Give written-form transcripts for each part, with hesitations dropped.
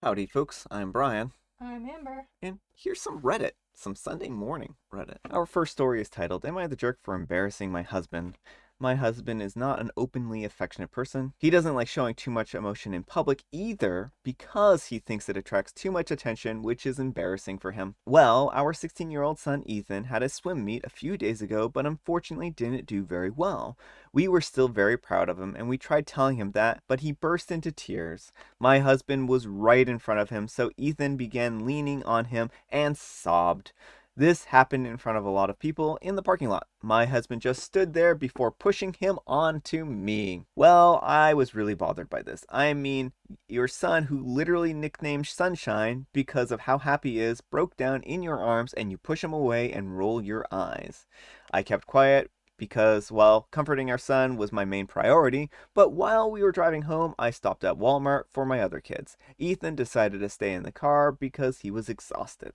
Howdy, folks. I'm Brian, I'm Amber. and here's some Reddit, some Sunday morning Reddit. Our first story is titled, Am I the Jerk for Embarrassing My Husband? My husband is not an openly affectionate person. He doesn't like showing too much emotion in public either because he thinks it attracts too much attention, which is embarrassing for him. Well, our 16-year-old son Ethan had a swim meet a few days ago, but unfortunately didn't do very well. We were still very proud of him, and we tried telling him that, but he burst into tears. My husband was right in front of him, so Ethan began leaning on him and sobbed. This happened in front of a lot of people in the parking lot. My husband just stood there before pushing him onto me. Well, I was really bothered by this. I mean, your son, who literally nicknamed Sunshine because of how happy he is, broke down in your arms and you push him away and roll your eyes. I kept quiet because, well, comforting our son was my main priority, but while we were driving home, I stopped at Walmart for my other kids. Ethan decided to stay in the car because he was exhausted.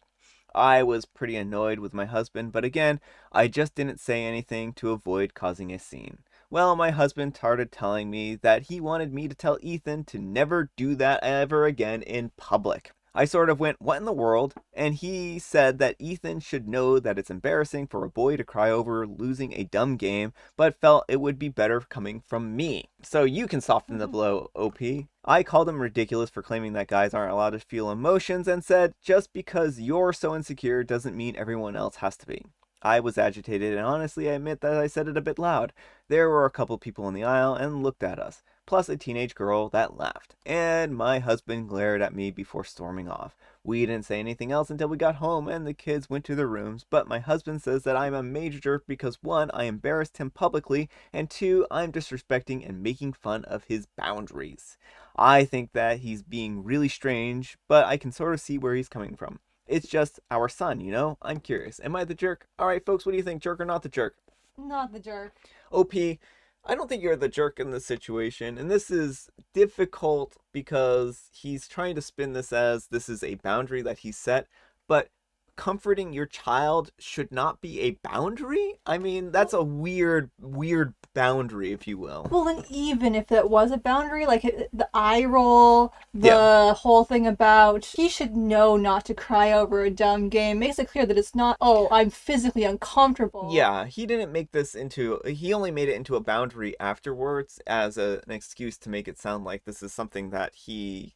I was pretty annoyed with my husband, but again, I just didn't say anything to avoid causing a scene. Well, my husband started telling me that he wanted me to tell Ethan to never do that ever again in public. I sort of went, What in the world? And he said that Ethan should know that it's embarrassing for a boy to cry over losing a dumb game, but felt it would be better coming from me. So you can soften the blow, OP. I called him ridiculous for claiming that guys aren't allowed to feel emotions and said, just because you're so insecure doesn't mean everyone else has to be. I was agitated, and honestly, I admit that I said it a bit loud. There were a couple people in the aisle and looked at us, plus a teenage girl that laughed. And my husband glared at me before storming off. We didn't say anything else until we got home and the kids went to their rooms, but my husband says that I'm a major jerk because one, I embarrassed him publicly, and two, I'm disrespecting and making fun of his boundaries. I think that he's being really strange, but I can sort of see where he's coming from. It's just our son, you know? I'm curious. Am I the jerk? All right, folks, what do you think? Jerk or not the jerk? Not the jerk. OP, I don't think you're the jerk in this situation. And this is difficult because he's trying to spin this as this is a boundary that he set. But comforting your child should not be a boundary? I mean, that's Well, a weird boundary, if you will. well, then even if that was a boundary, like the eye roll, Yeah. the whole thing about he should know not to cry over a dumb game makes it clear that it's not, oh, I'm physically uncomfortable. Yeah, he didn't make this into, he only made it into a boundary afterwards as an excuse to make it sound like this is something that he,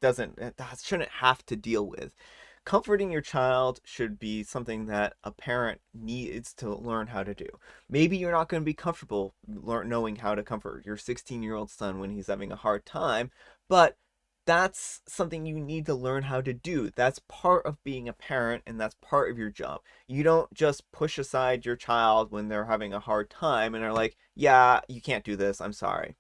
doesn't, shouldn't have to deal with. Comforting your child should be something that a parent needs to learn how to do. Maybe you're not going to be comfortable knowing how to comfort your 16-year-old son when he's having a hard time, but that's something you need to learn how to do. That's part of being a parent and that's part of your job. You don't just push aside your child when they're having a hard time and are like, yeah, you can't do this. I'm sorry.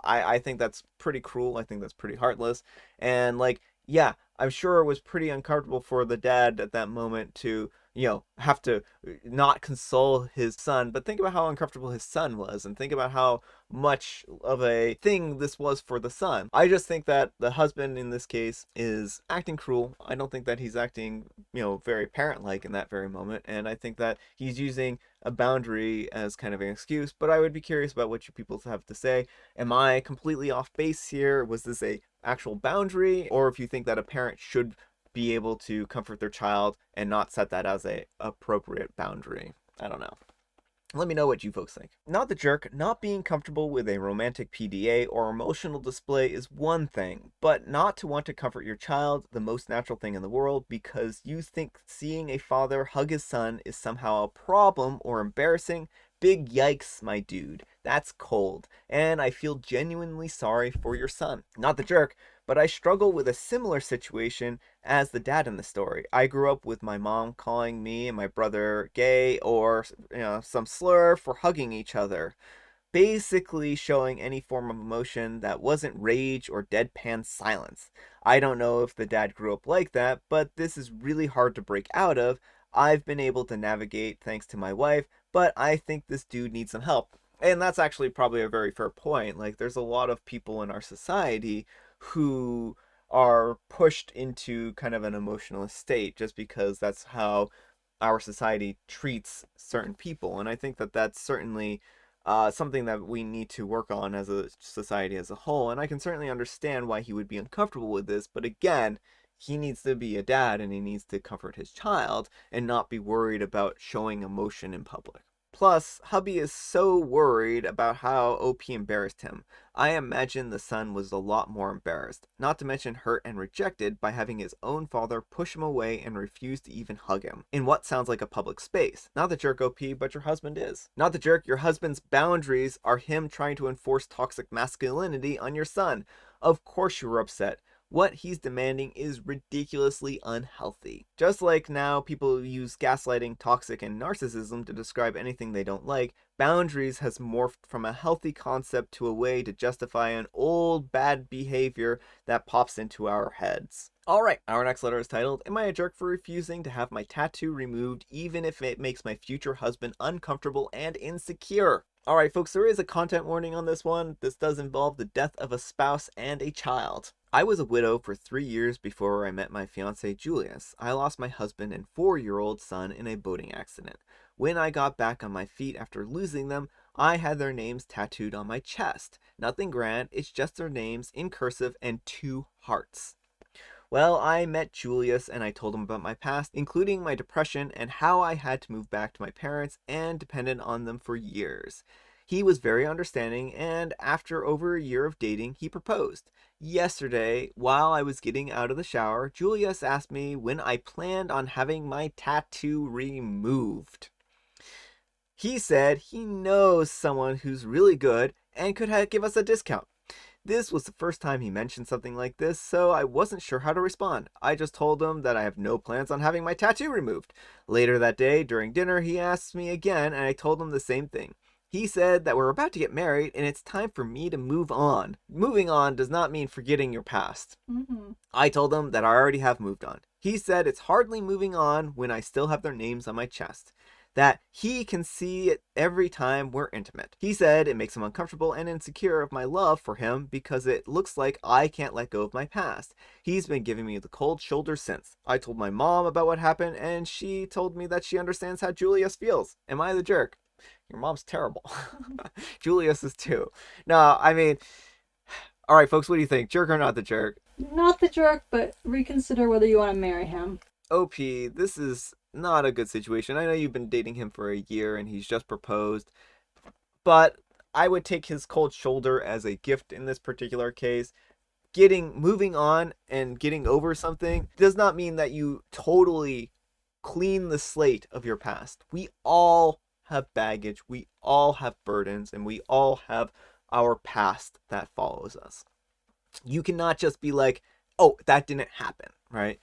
I think that's pretty cruel. I think that's pretty heartless. And like, yeah, I'm sure it was pretty uncomfortable for the dad at that moment to, have to not console his son. But think about how uncomfortable his son was and think about how much of a thing this was for the son. I just think that the husband in this case is acting cruel. I don't think that he's acting, very parent like in that very moment. And I think that he's using a boundary as kind of an excuse. But I would be curious about what you people have to say. Am I completely off base here? Was this a actual boundary, or if you think that a parent should be able to comfort their child and not set that as a appropriate boundary? I don't know. Let me know what you folks think. Not the jerk, not being comfortable with a romantic PDA or emotional display is one thing, but not to want to comfort your child, the most natural thing in the world, because you think seeing a father hug his son is somehow a problem or embarrassing. Big yikes, my dude. That's cold, and I feel genuinely sorry for your son. Not the jerk, but I struggle with a similar situation as the dad in the story. I grew up with my mom calling me and my brother gay or some slur for hugging each other, basically showing any form of emotion that wasn't rage or deadpan silence. I don't know if the dad grew up like that, but this is really hard to break out of. I've been able to navigate thanks to my wife, but I think this dude needs some help. And that's actually probably a very fair point. Like, there's a lot of people in our society who are pushed into kind of an emotional state just because that's how our society treats certain people. And I think that that's certainly something that we need to work on as a society as a whole. And I can certainly understand why he would be uncomfortable with this, but again, he needs to be a dad and he needs to comfort his child and not be worried about showing emotion in public. Plus, hubby is so worried about how OP embarrassed him. I imagine the son was a lot more embarrassed, not to mention hurt and rejected by having his own father push him away and refuse to even hug him in what sounds like a public space. Not the jerk, OP, but your husband is. Not the jerk, your husband's boundaries are him trying to enforce toxic masculinity on your son. Of course you were upset. What he's demanding is ridiculously unhealthy. Just like now people use gaslighting, toxic, and narcissism to describe anything they don't like, boundaries has morphed from a healthy concept to a way to justify an old bad behavior that pops into our heads. Alright, our next letter is titled, Am I a jerk for refusing to have my tattoo removed even if it makes my future husband uncomfortable and insecure? Alright folks, there is a content warning on this one. This does involve the death of a spouse and a child. I was a widow for 3 years before I met my fiance Julius. I lost my husband and 4-year-old son in a boating accident. When I got back on my feet after losing them, I had their names tattooed on my chest. Nothing grand, it's just their names in cursive and 2 hearts. Well, I met Julius and I told him about my past, including my depression and how I had to move back to my parents and depended on them for years. He was very understanding, and after over a year of dating, he proposed. Yesterday, while I was getting out of the shower, Julius asked me when I planned on having my tattoo removed. He said he knows someone who's really good and could give us a discount. This was the first time he mentioned something like this, so I wasn't sure how to respond. I just told him that I have no plans on having my tattoo removed. Later that day, during dinner, he asked me again, and I told him the same thing. He said that we're about to get married and it's time for me to move on. Moving on does not mean forgetting your past. Mm-hmm. I told him that I already have moved on. He said it's hardly moving on when I still have their names on my chest. That he can see it every time we're intimate. He said it makes him uncomfortable and insecure of my love for him because it looks like I can't let go of my past. He's been giving me the cold shoulder since. I told my mom about what happened and she told me that she understands how Julius feels. Am I the jerk? Your mom's terrible. Julius is too. No, I mean, all right, folks, what do you think? Jerk or not the jerk? Not the jerk, but reconsider whether you want to marry him. OP, this is not a good situation. I know you've been dating him for a year and he's just proposed, but I would take his cold shoulder as a gift in this particular case. Moving on and getting over something does not mean that you totally clean the slate of your past. We all have baggage, we all have burdens, and we all have our past that follows us. You cannot just be like, oh, that didn't happen, right?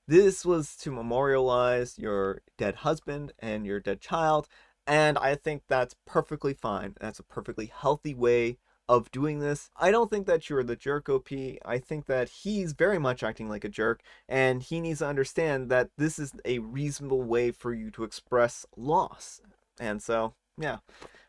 This was to memorialize your dead husband and your dead child, and I think that's perfectly fine. That's a perfectly healthy way of doing this. I don't think that you're the jerk, OP. I think that he's very much acting like a jerk, and he needs to understand that this is a reasonable way for you to express loss. And so, yeah.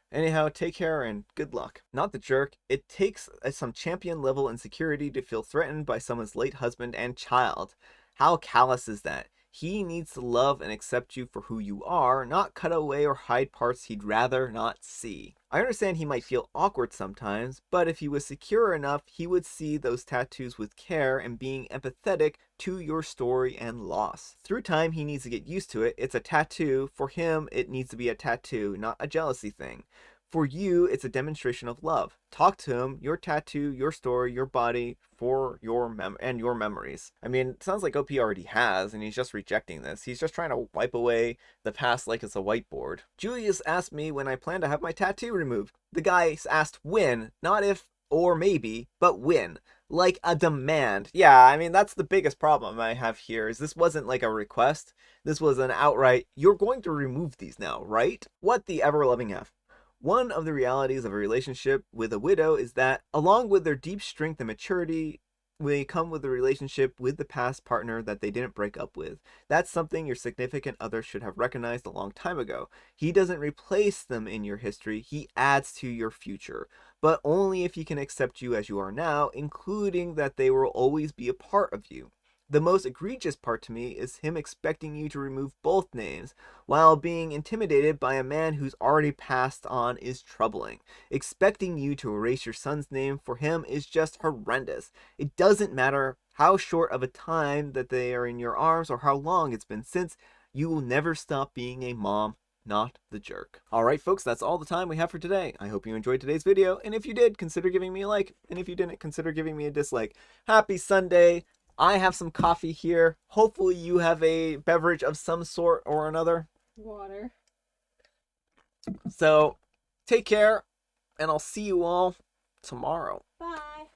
Anyhow, take care and good luck. Not the jerk. It takes some champion level insecurity to feel threatened by someone's late husband and child. How callous is that? He needs to love and accept you for who you are, not cut away or hide parts he'd rather not see. I understand he might feel awkward sometimes, but if he was secure enough, he would see those tattoos with care and being empathetic to your story and loss. Through time, he needs to get used to it. It's a tattoo. For him, it needs to be a tattoo, not a jealousy thing. For you, it's a demonstration of love. Talk to him, your tattoo, your story, your body, for your your memories. I mean, it sounds like OP already has, and he's just rejecting this. He's just trying to wipe away the past like it's a whiteboard. Julius asked me when I plan to have my tattoo removed. The guy asked when, not if or maybe, but when. Like a demand. Yeah, I mean, that's the biggest problem I have here, is this wasn't like a request. This was an outright, you're going to remove these now, right? What the ever-loving F. One of the realities of a relationship with a widow is that, along with their deep strength and maturity, they come with a relationship with the past partner that they didn't break up with. That's something your significant other should have recognized a long time ago. He doesn't replace them in your history, he adds to your future. But only if he can accept you as you are now, including that they will always be a part of you. The most egregious part to me is him expecting you to remove both names while being intimidated by a man who's already passed on is troubling. Expecting you to erase your son's name for him is just horrendous. It doesn't matter how short of a time that they are in your arms or how long it's been since, you will never stop being a mom, not the jerk. Alright folks, that's all the time we have for today. I hope you enjoyed today's video, and if you did, consider giving me a like, and if you didn't, consider giving me a dislike. Happy Sunday! I have some coffee here. Hopefully you have a beverage of some sort or another. Water. So, take care, and I'll see you all tomorrow. Bye.